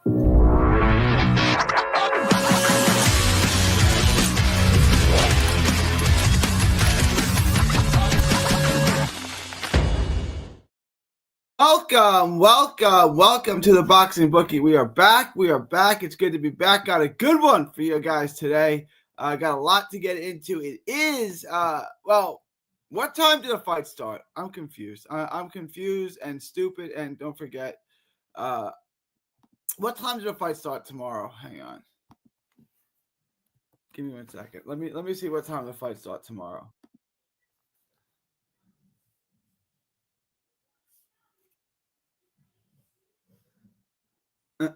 Welcome to the Boxing Bookie. We are back. It's good to be back. Got a good one for you guys today. Got a lot to get into. It is, what time did the fight start? I'm confused. I'm confused and stupid. And don't forget, what time did the fight start tomorrow? Hang on. Give me 1 second. Let me see what time the fight starts tomorrow. They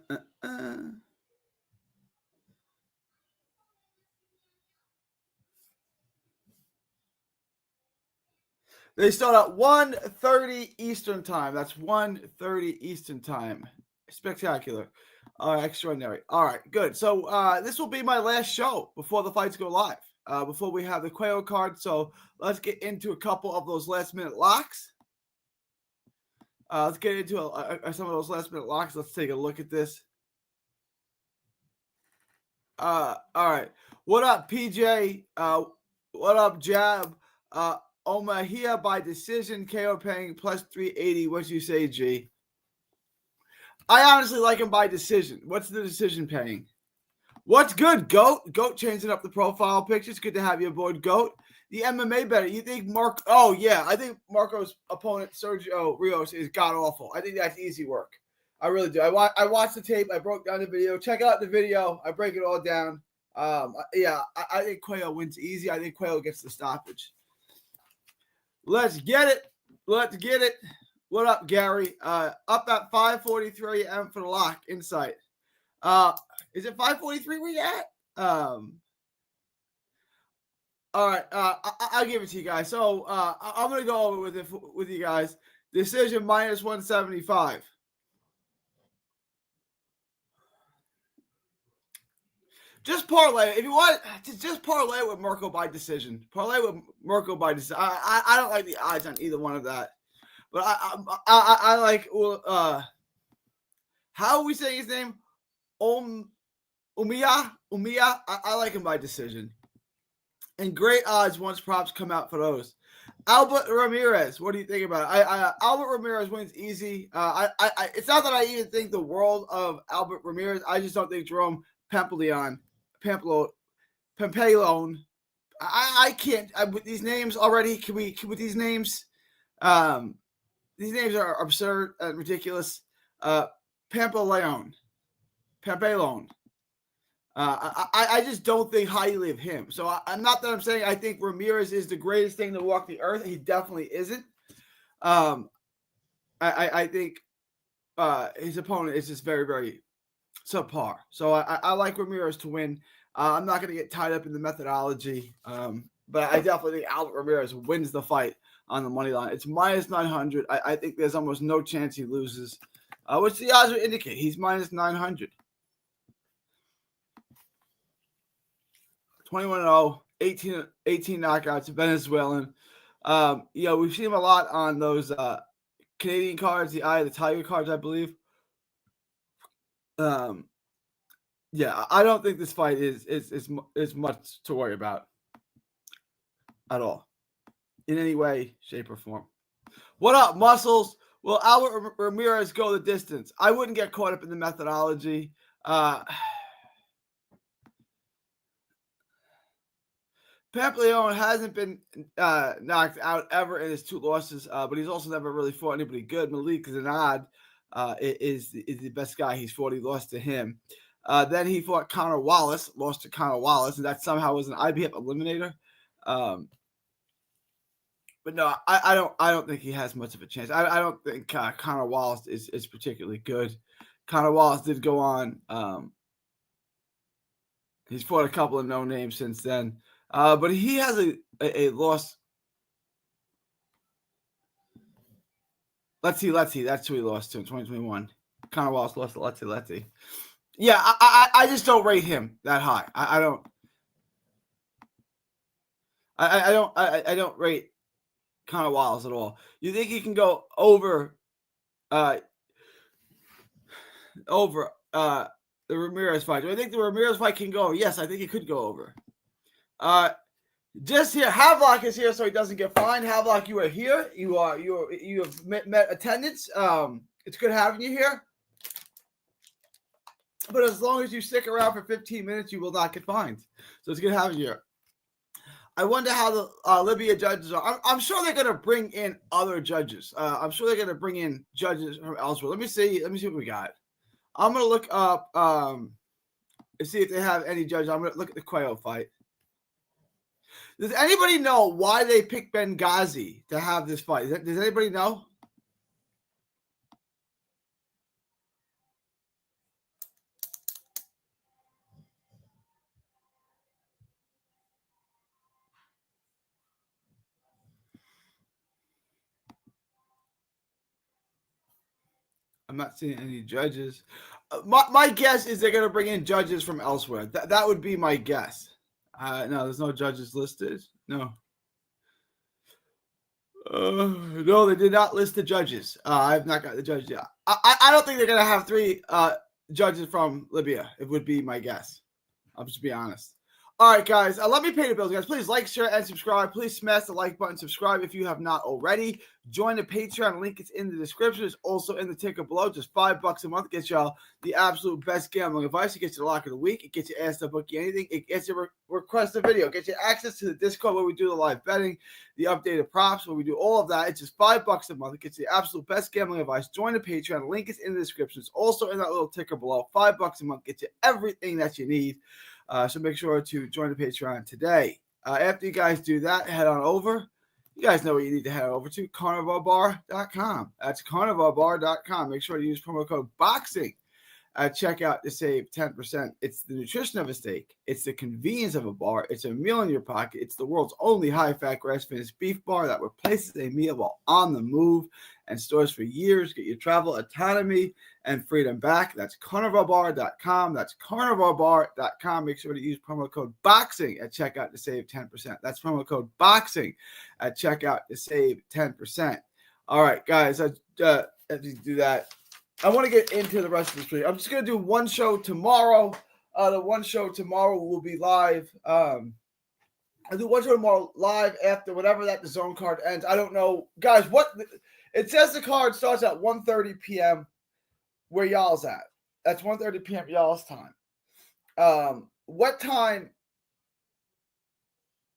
start at 1:30 Eastern time. That's 1:30 Eastern time. Spectacular. Extraordinary. All right, good. So this will be my last show before the fights go live, before we have the Quail card. So let's get into a couple of those last-minute locks. Let's get into some of those last-minute locks. Let's take a look at this. All right. What up, PJ? What up, Jab? Omahia by decision, KO paying plus 380. What you say, G? I honestly like him by decision. What's the decision paying? What's good, Goat? Goat changing up the profile pictures. Good to have you aboard, Goat. The MMA better. You think Mark? Oh, yeah. I think Marco's opponent, Sergio Rios, is god-awful. I think that's easy work. I really do. I watched the tape. I broke down the video. Check out the video. I break it all down. I think Quail wins easy. I think Quail gets the stoppage. Let's get it. What up, Gary? Up at 5:43 a.m. for the lock. Insight. Is it 5:43 we at? All right. I'll give it to you guys. So I'm gonna go over with you guys. Decision minus 175. Just parlay. If you want, just parlay with Mirko by decision. Parlay with Mirko by decision. I don't like the odds on either one of that. But I like, how are we saying his name? Umia? I like him by decision. And great odds once props come out for those. Albert Ramirez, what do you think about it? Albert Ramirez wins easy. It's not that I even think the world of Albert Ramirez. I just don't think Jerome Pampelone. I can't with these names already. Can we with these names? These names are absurd and ridiculous. Pampelone. I just don't think highly of him. So I'm not that I'm saying I think Ramirez is the greatest thing to walk the earth. He definitely isn't. I think his opponent is just very, very subpar. So I like Ramirez to win. I'm not going to get tied up in the methodology, but I definitely think Albert Ramirez wins the fight on the money line. It's minus 900. I think there's almost no chance he loses, which the odds would indicate. He's minus 900. 21-0, 18 knockouts, Venezuelan. We've seen him a lot on those Canadian cards, the Eye of the Tiger cards, I believe. I don't think this fight is much to worry about at all, in any way, shape, or form. What up, Muscles? Will Albert Ramirez go the distance? I wouldn't get caught up in the methodology. Pampelone hasn't been knocked out ever in his 2 losses, but he's also never really fought anybody good. Malik Zanad is the best guy he's fought. He lost to him. Then he fought Connor Wallace, lost to Connor Wallace, and that somehow was an IBF eliminator. But no, I don't think he has much of a chance. I don't think Connor Wallace is particularly good. Connor Wallace did go on. He's fought a couple of no names since then. But he has a loss. Let's see. That's who he lost to in 2021. Connor Wallace lost to Letty. Yeah, I just don't rate him that high. I don't rate Connor Wallace at all. You think he can go over the Ramirez fight. Do I think the Ramirez fight can go over? Yes, I think it could go over. Just here, Havelock is here, so he doesn't get fined. Havelock, you are here. You have met attendance. It's good having you here. But as long as you stick around for 15 minutes, you will not get fined. So it's good having you here. I wonder how the Libya judges are. I'm sure they're going to bring in other judges. I'm sure they're going to bring in judges from elsewhere. Let me see what we got. I'm going to look up and see if they have any judges. I'm going to look at the Quayo fight. Does anybody know why they picked Benghazi to have this fight? Does anybody know? I'm not seeing any judges. My guess is they're going to bring in judges from elsewhere. That would be my guess. No, there's no judges listed. No. No, they did not list the judges. I've not got the judges yet. I don't think they're going to have 3 judges from Libya. It would be my guess. I'll just be honest. All right, guys. Let me pay the bills, guys. Please like, share, and subscribe. Please smash the like button. Subscribe if you have not already. Join the Patreon. Link is in the description. It's also in the ticker below. Just $5 a month gets y'all the absolute best gambling advice. It gets you the lock of the week. It gets you asked to book you anything. It gets you request a video. It gets you access to the Discord where we do the live betting, the updated props, where we do all of that. It's just $5 a month. It gets you the absolute best gambling advice. Join the Patreon. Link is in the description. It's also in that little ticker below. $5 a month gets you everything that you need. So make sure to join the Patreon today. After you guys do that, head on over. You guys know what you need to head over to, carnivalbar.com. That's carnivalbar.com. Make sure to use promo code BOXING at checkout to save 10%. It's the nutrition of a steak. It's the convenience of a bar. It's a meal in your pocket. It's the world's only high-fat grass-finished beef bar that replaces a meal while on the move and stores for years. Get your travel autonomy and freedom back. That's carnivalbar.com. That's carnivalbar.com. Make sure to use promo code BOXING at checkout to save 10%. That's promo code BOXING at checkout to save 10%. All right, guys, as you do that, I want to get into the rest of this video. I'm just going to do one show tomorrow. The one show tomorrow will be live. I'll do one show tomorrow live after whatever that the zone card ends. I don't know. Guys, it says the card starts at 1:30 p.m. where y'all's at. That's 1:30 p.m. y'all's time. What time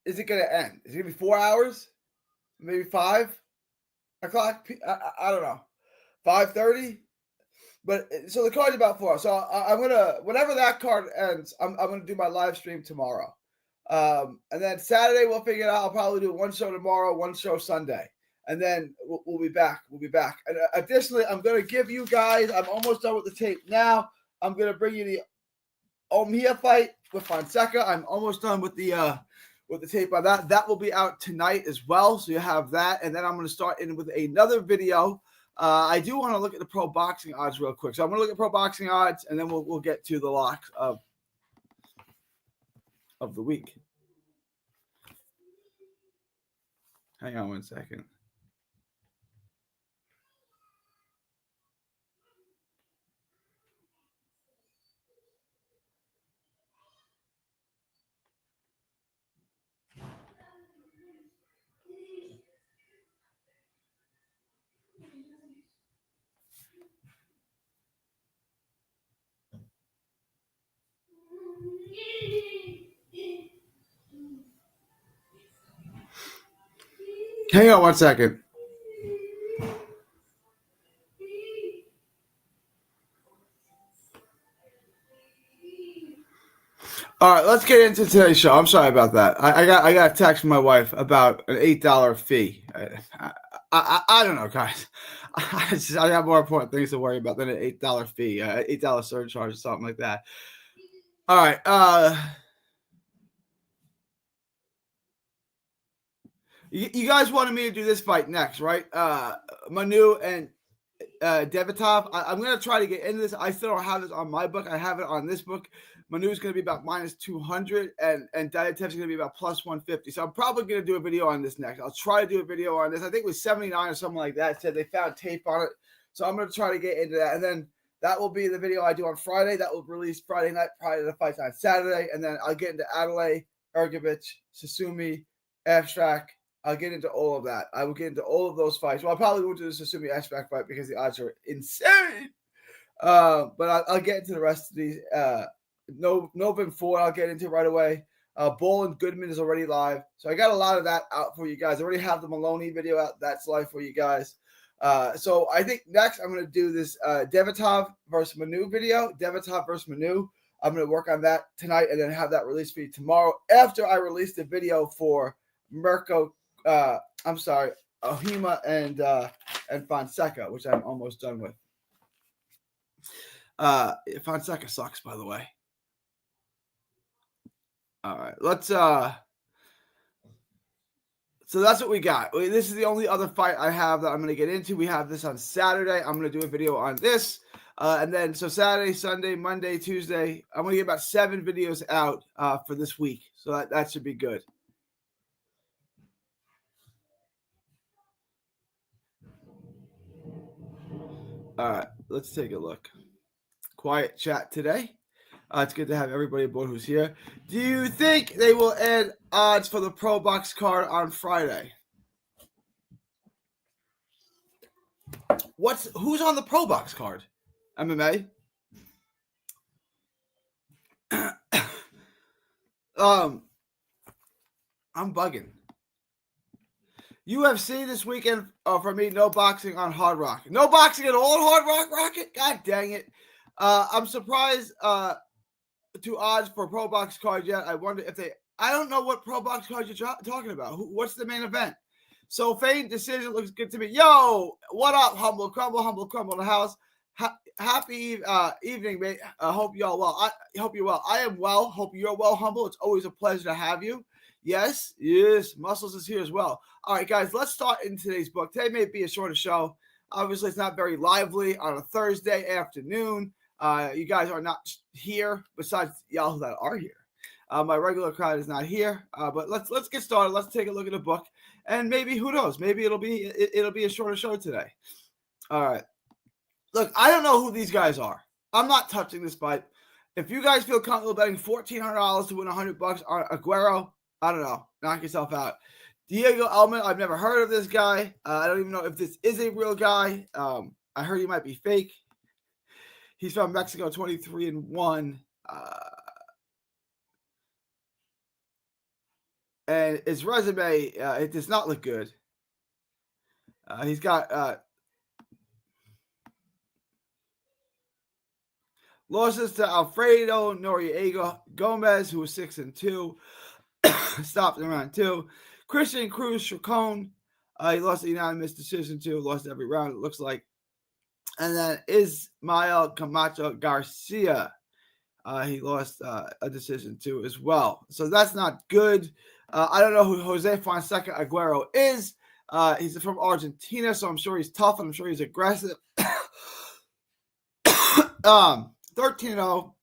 is it going to end? Is it going to be 4 hours? Maybe 5 o'clock? I don't know. 5:30? But so the card's about 4 hours. So I'm gonna, whenever that card ends, I'm gonna do my live stream tomorrow. And then Saturday we'll figure it out. I'll probably do one show tomorrow, one show Sunday, and then we'll be back. We'll be back. And additionally, I'm gonna give you guys. I'm almost done with the tape now. I'm gonna bring you the Omia fight with Fonseca. I'm almost done with the tape on that. That will be out tonight as well. So you have that, and then I'm gonna start in with another video. I do want to look at the pro boxing odds real quick. So I'm going to look at pro boxing odds, and then we'll get to the locks of the week. Hang on one second. Hang on one second. All right, let's get into today's show. I'm sorry about that. I got a text from my wife about an $8 fee. I don't know, guys. I have more important things to worry about than an $8 fee, $8 surcharge or something like that. All right. You guys wanted me to do this fight next, right? Manu and Devitov. I'm going to try to get into this. I still don't have this on my book. I have it on this book. Manu's going to be about minus 200, and Diatev's going to be about plus 150. So I'm probably going to do a video on this next. I'll try to do a video on this. I think it was 79 or something like that. It said they found tape on it. So I'm going to try to get into that. And then That will be the video I do on Friday. That will release Friday night prior to the fight on Saturday. And then I'll get into Adelaide, Ergovich, Sasumi, Abstract. I'll get into all of that. I will get into all of those fights. Well, I probably won't do the Sasumi Abstract fight because the odds are insane. But I'll get into the rest of these. Novin 4, I'll get into right away. Ball and Goodman is already live. So I got a lot of that out for you guys. I already have the Maloney video out. That's live for you guys. So I think next I'm going to do this Devitov versus Manu video. Devitov versus Manu. I'm going to work on that tonight and then have that released for you tomorrow after I release the video for Ohima and Fonseca, which I'm almost done with. Fonseca sucks, by the way. All right, let's so that's what we got. This is the only other fight I have that I'm going to get into. We have this on Saturday. I'm going to do a video on this. And then so Saturday, Sunday, Monday, Tuesday, I'm going to get about 7 videos out for this week. So that should be good. All right, let's take a look. Quiet chat today. It's good to have everybody aboard who's here. Do you think they will add odds for the Pro Box card on Friday? Who's on the Pro Box card? MMA? I'm bugging. UFC this weekend for me, no boxing on Hard Rock. No boxing at all on Hard Rock Rocket? God dang it. I'm surprised to odds for Pro Box card yet. I wonder if I don't know what Pro Box card you're talking about. What's the main event? So Fane decision looks good to me. Yo, what up, Humble Crumble in the house. Happy evening, mate. I hope y'all well. I hope you're well. I am well. Hope you're well, Humble. It's always a pleasure to have you. Yes. Muscles is here as well. All right, guys, let's start in today's book. Today may be a shorter show. Obviously, it's not very lively on a Thursday afternoon. You guys are not here, besides y'all that are here. My regular crowd is not here, but let's get started. Let's take a look at the book, and maybe who knows? Maybe it'll be a shorter show today. All right. Look, I don't know who these guys are. I'm not touching this fight. If you guys feel comfortable betting $1,400 to win $100 on Aguero, I don't know. Knock yourself out. Diego Elman, I've never heard of this guy. I don't even know if this is a real guy. I heard he might be fake. He's from Mexico, 23-1. And his resume, it does not look good. He's got losses to Alfredo Noriega Gomez, who was 6-2. Stopped in round 2. Christian Cruz Chacon, he lost a unanimous decision too. Lost every round, it looks like. And then Ismael Camacho Garcia, he lost a decision too as well. So that's not good. I don't know who Jose Fonseca Aguero is. He's from Argentina, so I'm sure he's tough and I'm sure he's aggressive. 13-0,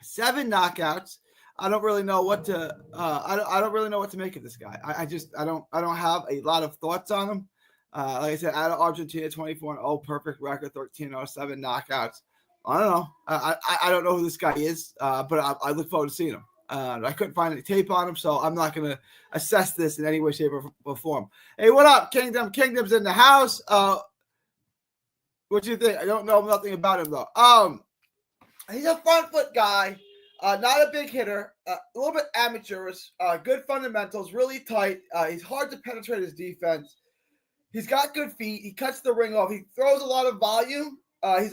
7 knockouts. I don't really know what to. I don't really know what to make of this guy. I don't have a lot of thoughts on him. Like I said, out of Argentina, 24-0, perfect record, 13-0, 7 knockouts. I don't know. I don't know who this guy is, but I look forward to seeing him. I couldn't find any tape on him, so I'm not going to assess this in any way, shape, or form. Hey, what up, Kingdom? Kingdom's in the house. What do you think? I don't know nothing about him, though. He's a front foot guy, not a big hitter, a little bit amateurish, good fundamentals, really tight. He's hard to penetrate his defense. He's got good feet. He cuts the ring off. He throws a lot of volume. He's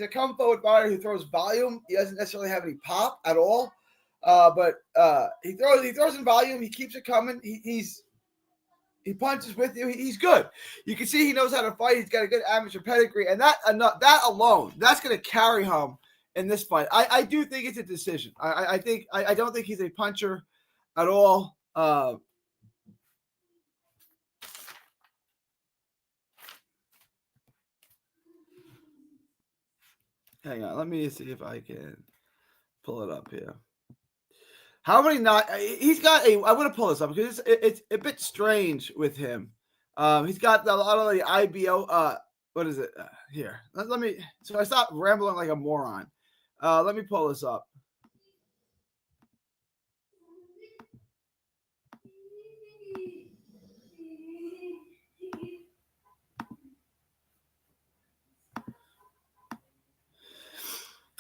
a come forward fighter who throws volume. He doesn't necessarily have any pop at all, but he throws in volume. He keeps it coming. He punches with you. He's good. You can see he knows how to fight. He's got a good amateur pedigree, and that alone, that's going to carry him in this fight. I do think it's a decision. I don't think he's a puncher at all. Hang on, let me see if I can pull it up here. How many he's got a? I want to pull this up because it's a bit strange with him. He's got a lot of the IBO. what is it? Here. Let me. So I stopped rambling like a moron. Let me pull this up.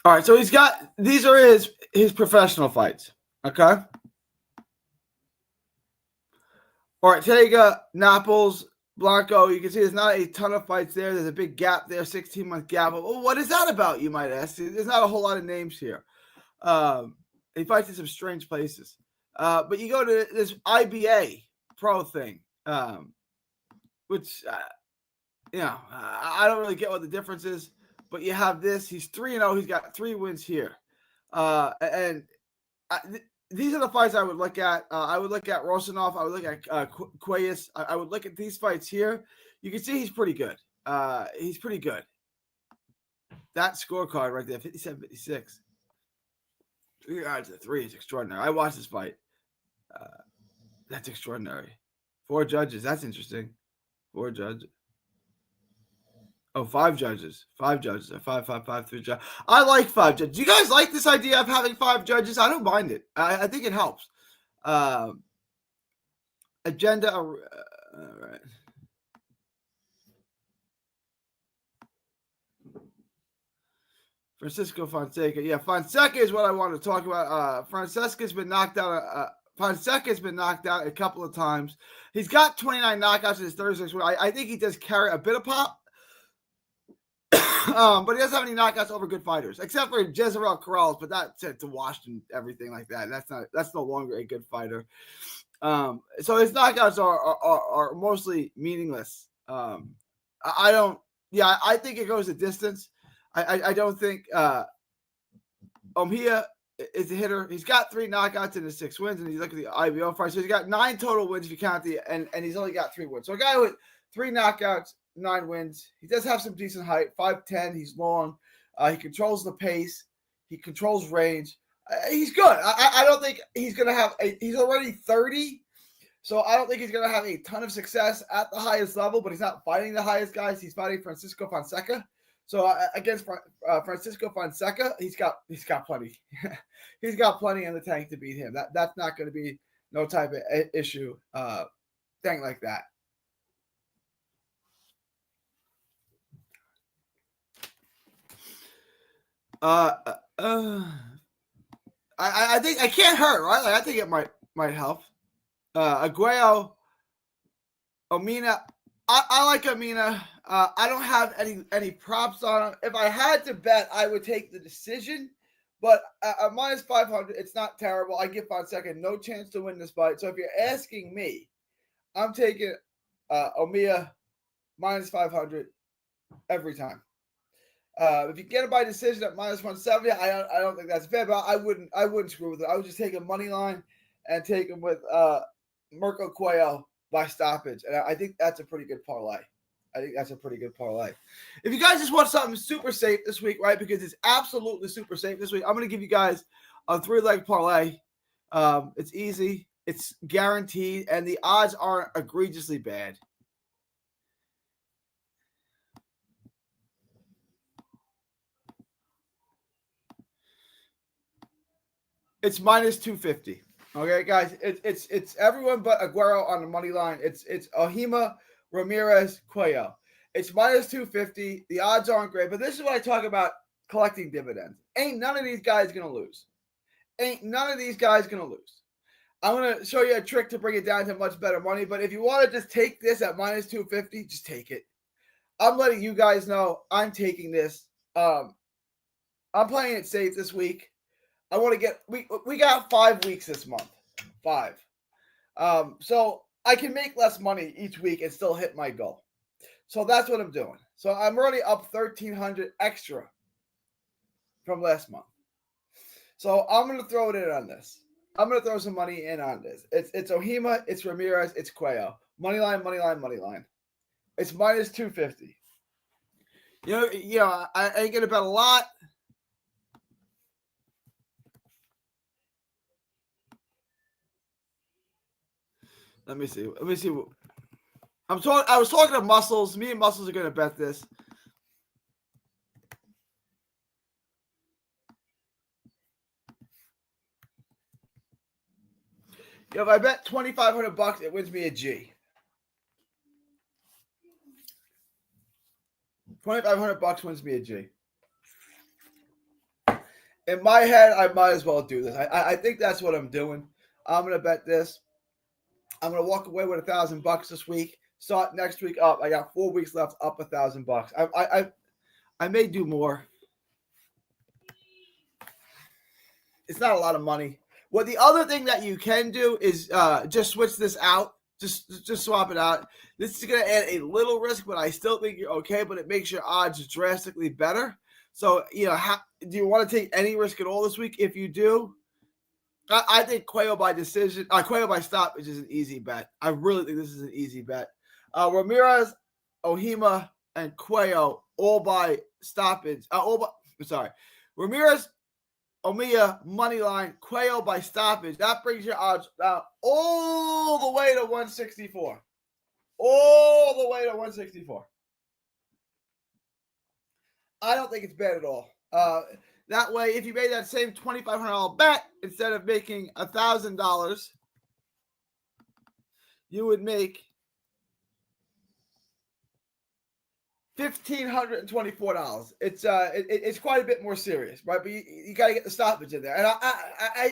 All right, so he's got these are his professional fights. Okay. All right, Ortega, Naples, Blanco. You can see there's not a ton of fights there. There's a big gap there, 16-month gap. Well, what is that about, you might ask? There's not a whole lot of names here. He fights in some strange places. But you go to this IBA pro thing, which, I don't really get what the difference is. But you have this. He's 3-0. He's got 3 wins here. These are the fights I would look at. I would look at Rosanov. I would look at Cuellas. I would look at these fights here. You can see he's pretty good. He's pretty good. That scorecard right there, 57-56. 3 yards to 3 is extraordinary. I watched this fight. That's extraordinary. 4 judges. That's interesting. 4 judges. Oh, 5 judges. 5 judges. 5, 5, 5, 3 judges. I like 5 judges. Do you guys like this idea of having 5 judges? I don't mind it. I think it helps. Agenda. All right. Francisco Fonseca. Yeah, Fonseca is what I want to talk about. Fonseca's been knocked out. Fonseca's been knocked out a couple of times. He's got 29 knockouts in his 36 win. I think he does carry a bit of pop. But he doesn't have any knockouts over good fighters, except for Jezreel Corrales, but that's to washed and everything like that. That's no longer a good fighter. So his knockouts are mostly meaningless. I think it goes the distance. I don't think Omia is a hitter. He's got 3 knockouts in his 6 wins, and you look at the IBO fight. So he's got 9 total wins if you count and he's only got 3 wins. So a guy with 3 knockouts, 9 wins. He does have some decent height. 5'10". He's long. He controls the pace. He controls range. He's good. I don't think he's going to have he's already 30. So I don't think he's going to have a ton of success at the highest level, but he's not fighting the highest guys. He's fighting Francisco Fonseca. So against Francisco Fonseca, he's got plenty. He's got plenty in the tank to beat him. That's not going to be no type of issue. Thing like that. I think I can't hurt, right? Like, I think it might help. Aguayo, Omina. I like Omina. I don't have any props on him. If I had to bet, I would take the decision. But at minus 500, it's not terrible. I give Fonseca no chance to win this fight. So if you're asking me, I'm taking Omia minus 500 every time. If you get it by decision at minus 170, I don't think that's fair, but I wouldn't screw with it. I would just take a money line and take him with Mirko Cuello by stoppage. And I think that's a pretty good parlay. If you guys just want something super safe this week, right? Because it's absolutely super safe this week, I'm going to give you guys a 3-leg parlay. It's easy. It's guaranteed. And the odds aren't egregiously bad. It's minus 250. Okay, guys. It's everyone but Aguero on the money line. It's Ohima, Ramirez, Cuello. It's minus 250. The odds aren't great, but this is what I talk about collecting dividends. Ain't none of these guys gonna lose. I'm gonna show you a trick to bring it down to much better money. But if you want to just take this at minus 250, just take it. I'm letting you guys know I'm taking this. I'm playing it safe this week. I want to get we got 5 weeks this month. 5. So I can make less money each week and still hit my goal. So that's what I'm doing. So I'm already up $1,300 extra from last month. So I'm going to throw it in on this. I'm going to throw some money in on this. It's Ohima, it's Ramirez, it's Cuello. Money line. It's minus 250. I ain't going to bet a lot. Let me see. I was talking to Muscles. Me and Muscles are going to bet this. If I bet $2,500, it wins me a G. $2,500 wins me a G. In my head, I might as well do this. I think that's what I'm doing. I'm gonna bet this. I'm gonna walk away with $1,000 this week. Start next week up. I got 4 weeks left, up $1,000. I may do more. It's not a lot of money. Well, the other thing that you can do is just switch this out. Just swap it out. This is going to add a little risk, but I still think you're okay. But it makes your odds drastically better. So, do you want to take any risk at all this week? If you do, I think Cuello by decision, Cuello by stoppage is an easy bet. I really think this is an easy bet. Ramirez, Ojima, and Cuello all by stoppage. Ramirez, Omiya, money line, Cuello by stoppage. That brings your odds down all the way to 164. All the way to 164. I don't think it's bad at all. That way, if you made that same $2,500 bet, instead of making $1,000, you would make $1,524. It's quite a bit more serious, right? But you got to get the stoppage in there, and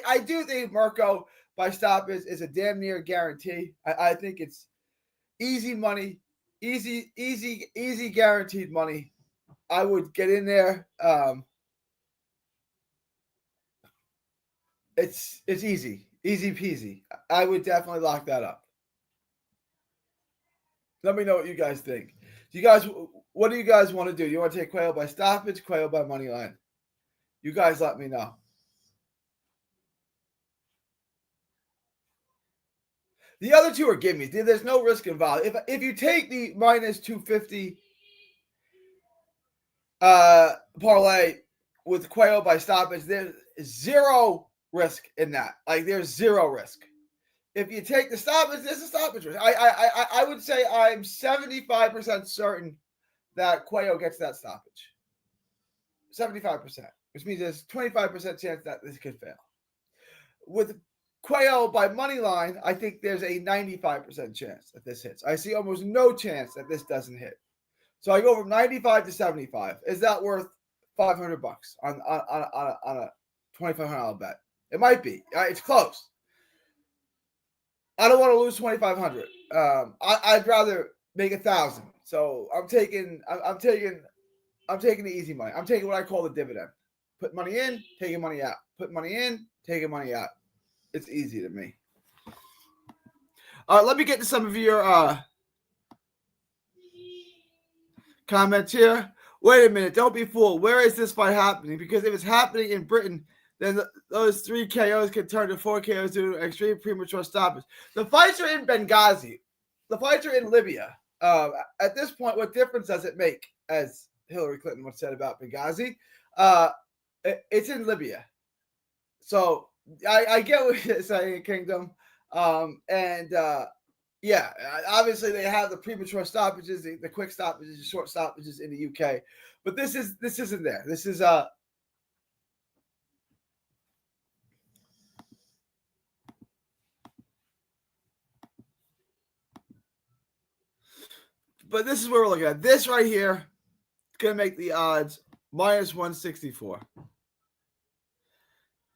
I do think Mirko by stoppage is a damn near guarantee. I think it's easy money, easy guaranteed money. I would get in there. It's easy peasy. I would definitely lock that up. Let me know what you guys think. What do you guys want to do? You want to take Cuello by stoppage, Cuello by money line? You guys let me know. The other two are gimmies. There's no risk involved. If you take the minus 250 parlay with Cuello by stoppage, there's zero risk in that. Like, there's zero risk. If you take the stoppage, there's a stoppage risk. I would say I'm 75% certain that Cuello gets that stoppage. 75%, which means there's 25% chance that this could fail. With Cuello by money line, I think there's a 95% chance that this hits. I see almost no chance that this doesn't hit. So I go from 95 to 75. Is that worth $500 on a $2,500 bet? It might be. It's close. I don't want to lose 2,500. I'd rather make 1,000. So I'm taking the easy money. I'm taking what I call the dividend. Put money in, taking money out. Put money in, taking money out. It's easy to me. All right, let me get to some of your comments here. Wait a minute. Don't be fooled. Where is this fight happening? Because if it's happening in Britain, then those 3 KOs can turn to 4 KOs due to extreme premature stoppage. The fights are in Benghazi. The fights are in Libya. At this point, what difference does it make, as Hillary Clinton once said about Benghazi? It's in Libya. So I get what you're saying, Kingdom. Yeah, obviously they have the premature stoppages, the quick stoppages, the short stoppages in the UK. But this isn't there. This is but this is where we're looking at. This right here is going to make the odds minus 164.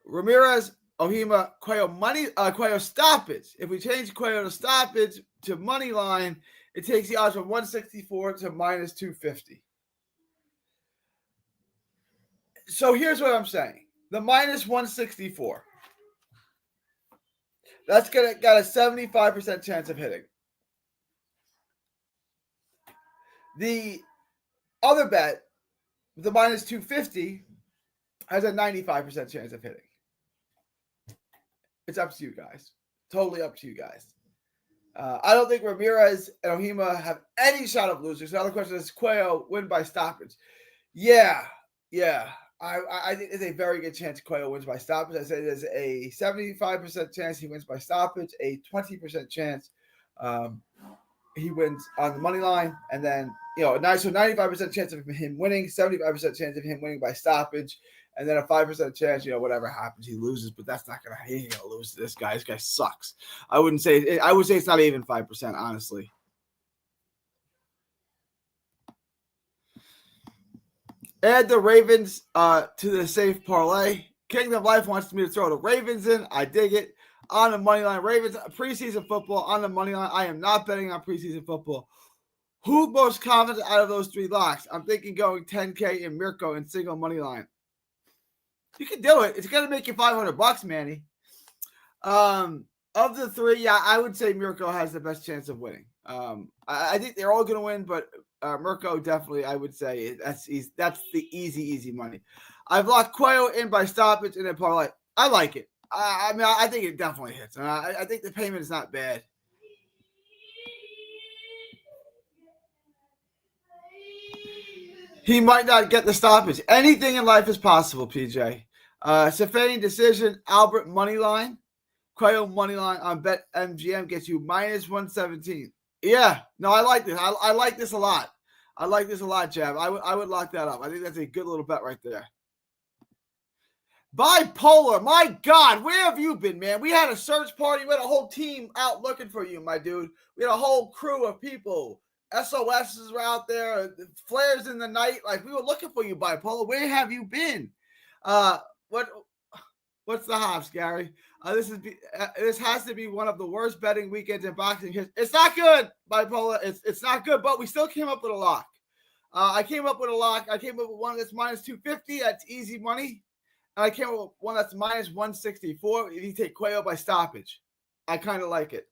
Ramirez, Ojima, Cuello stoppage. If we change Cuello to stoppage to money line, it takes the odds from 164 to minus 250. So here's what I'm saying. The minus 164. That's got a 75% chance of hitting. The other bet, the minus 250, has a 95% chance of hitting. It's up to you guys. Totally up to you guys. I don't think Ramirez and Ojima have any shot of losing. So the other question is, Cuello win by stoppage? Yeah. I think there's a very good chance Cuello wins by stoppage. I say there's a 75% chance he wins by stoppage, a 20% chance he wins on the money line, and then 95% chance of him winning, 75% chance of him winning by stoppage, And then a 5% chance, whatever happens, he loses. But that's not gonna. He ain't gonna lose to this guy. This guy sucks. I would say it's not even 5%, honestly. Add the Ravens to the safe parlay. Kingdom Life wants me to throw the Ravens in. I dig it. On the money line, Ravens preseason football on the money line. I am not betting on preseason football. Who most confident out of those 3 locks? I'm thinking going 10K in Mirko and single money line. You can do it. It's gonna make you $500, Manny. Of the 3, yeah, I would say Mirko has the best chance of winning. I think they're all gonna win, but Mirko definitely, I would say that's the easy money. I've locked Cuello in by stoppage and then parlay. I like it. I think it definitely hits. I think the payment is not bad. He might not get the stoppage. Anything in life is possible, PJ. Safane decision, Albert money line. Cuello money line on BetMGM gets you -117. Yeah, no, I like this. I like this a lot. I like this a lot, Jab. I would lock that up. I think that's a good little bet right there. Bipolar, my God, where have you been, man? We had a search party. We had a whole team out looking for you, my dude. We had a whole crew of people. SOSs were out there, flares in the night. Like, we were looking for you, Bipolar. Where have you been? What's the hops, Gary? This has to be one of the worst betting weekends in boxing history. It's not good, Bipolar. It's not good, but we still came up with a lock. I came up with a lock. I came up with one that's -250. That's easy money. And I came up with one that's -164 if you take Cuello by stoppage. I kind of like it.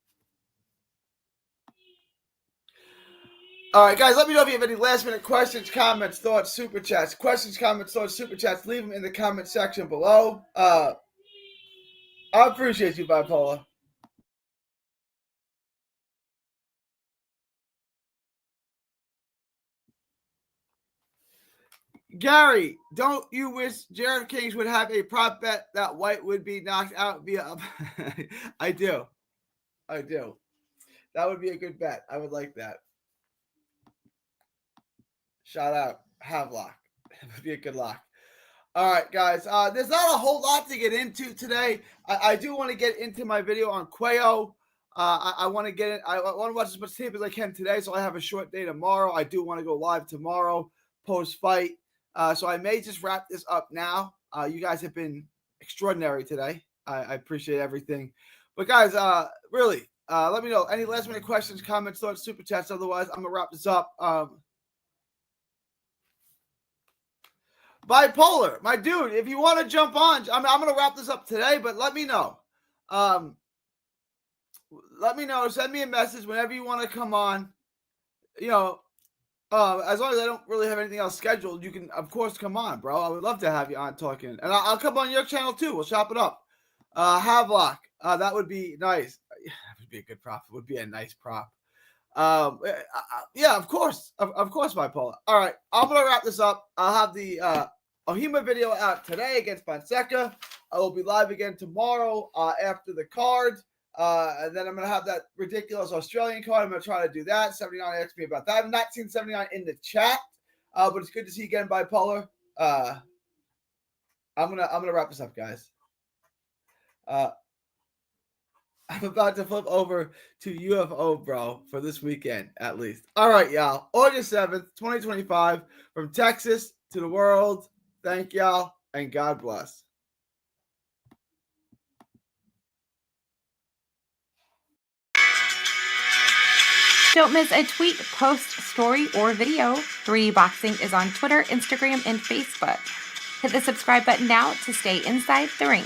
All right, guys, let me know if you have any last-minute questions, comments, thoughts, super chats. Questions, comments, thoughts, super chats, leave them in the comment section below. I appreciate you, Bipolar. Gary, don't you wish Jared Kings would have a prop bet that White would be knocked out via I do. That would be a good bet. I would like that. Shout out Havelock. It would be a good lock. All right, guys. There's not a whole lot to get into today. I do want to get into my video on Cuello. I want to get it. I want to watch as much tape as I can today, so I have a short day tomorrow. I do want to go live tomorrow post-fight. So I may just wrap this up now. You guys have been extraordinary today. I appreciate everything. But guys, really, let me know. Any last minute questions, comments, thoughts, super chats. Otherwise, I'm going to wrap this up. Bipolar, my dude, if you want to jump on, I'm going to wrap this up today, but let me know. Let me know. Send me a message whenever you want to come on. As long as I don't really have anything else scheduled, you can, of course, come on, bro. I would love to have you on talking. And I'll come on your channel, too. We'll chop it up. Havelock, that would be nice. That would be a good prop. It would be a nice prop. Yeah, of course. Of course, Bipolar. All right, I'm going to wrap this up. I'll have the Ohima video out today against Fonseca. I will be live again tomorrow after the card. And then I'm going to have that ridiculous Australian card. I'm going to try to do that. 79 asked me about that. I have not seen 79 in the chat, but it's good to see you again, Bipolar. I'm gonna wrap this up, guys. I'm about to flip over to UFO, bro, for this weekend, at least. All right, y'all. August 7th, 2025, from Texas to the world. Thank y'all, and God bless. Don't miss a tweet, post, story, or video. 3 Boxing is on Twitter, Instagram, and Facebook. Hit the subscribe button now to stay inside the ring.